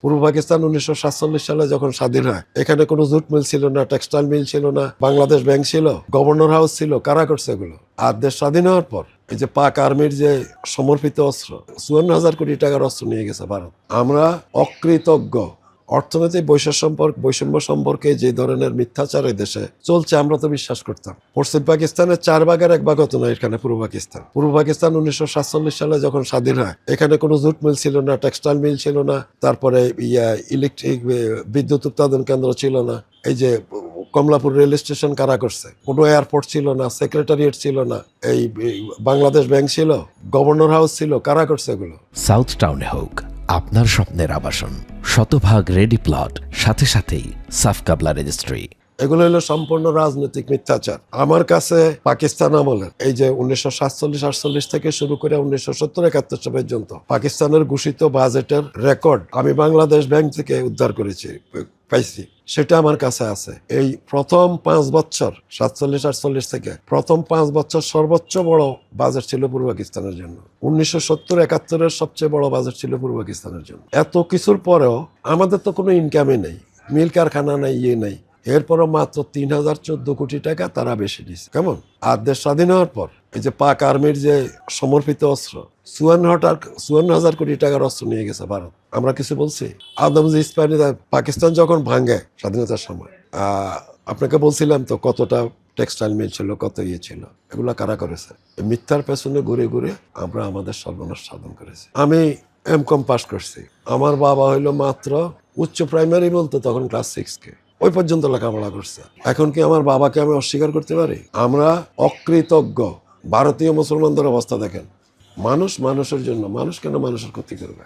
পূর্ব পাকিস্তান 1947 সালে যখন স্বাধীন হয়, এখানে কোনো জুট মিল ছিল না, টেক্সটাইল মিল ছিল না, বাংলাদেশ ব্যাংক ছিল, গভর্নর হাউস ছিল। কারা করছে এগুলো? আর দেশ স্বাধীন হওয়ার পর এই যে পাক আর্মির যে সমর্পিত অস্ত্র, 54,000 কোটি টাকার অস্ত্র নিয়ে গেছে ভারত। আমরা অকৃতজ্ঞ। অর্থনৈতিক বৈষম্য সম্পর্কে যে ধরনের মিথ্যাচার এই দেশে চলছে, আমরা তো বিশ্বাস করতাম। পশ্চিম পাকিস্তানের 4 ভাগের 1 ভাগ হতো না এখানে পূর্ব পাকিস্তান 1947 সালে যখন স্বাধীন হয়, এখানে কোনো জুট মিল ছিল না, টেক্সটাইল মিল ছিল না, তারপরে ইলেকট্রিক বিদ্যুৎ উৎপাদন কেন্দ্র ছিল না। এই যে কমলাপুর রেল স্টেশন কারা করছে? কোনো এয়ারপোর্ট ছিল না, সেক্রেটারিয়েট ছিল না, এই বাংলাদেশ ব্যাংক ছিল, গভর্নর হাউস ছিল। কারা করছে এগুলো? সাউথ টাউনে হোক আপনার স্বপ্নের আবাসন, শতভাগ রেডি প্লট, সাথে সাথেই সাফ কাবলা রেজিস্ট্রি। এগুলো হলো সম্পূর্ণ রাজনৈতিক মিথ্যাচার। আমার কাছে পাকিস্তান আমলের এই যে 1947-48 থেকে শুরু করে 1970-71 পর্যন্ত পাকিস্তানের ঘোষিত বাজেটের রেকর্ড আমি বাংলাদেশ ব্যাংক থেকে উদ্ধার পাইছি, সেটা আমার কাছে আছে। এই প্রথম 5 বছর 47-48 থেকে প্রথম 5 বছর সর্বোচ্চ বড় বাজেট ছিল পূর্ব পাকিস্তানের জন্য। 1970-71 সবচেয়ে বড় বাজেট ছিল পূর্ব পাকিস্তানের জন্য। এত কিছুর পরেও আমাদের তো কোনো ইনকামই নেই, মিল কারখানা নেই, নেই। এরপরও মাত্র 3,014 কোটি টাকা তারা বেশি দিচ্ছে। কেমন? আর দেশ স্বাধীন হওয়ার পর এই যে পাক আর্মির যে সমর্পিত অস্ত্র, 54,000 কোটি টাকার অস্ত্র নিয়ে গেছে ভারত। আমরা কিছু বলছি? আদমজি ইস্পাহানি পাকিস্তান যখন ভাঙে স্বাধীনতার সময়, আপনাকে বলছিলাম তো কতটা টেক্সটাইল মিল ছিল, কত ছিল। এগুলা কারা করেছে? মিথ্যার পেছনে ঘুরে ঘুরে আমরা আমাদের সর্বনাশ সাধন করেছি। আমি এমকম পাস করছি। আমার বাবা হইলো মাত্র উচ্চ প্রাইমারি বলতে তখন ক্লাস 6 ওই পর্যন্ত লেখাপড়া করছে। এখন কি আমার বাবাকে আমি অস্বীকার করতে পারি? আমরা অকৃতজ্ঞ। ভারতীয় মুসলমানদের অবস্থা দেখেন। মানুষ মানুষের জন্য, মানুষ কেন মানুষের ক্ষতি করবে?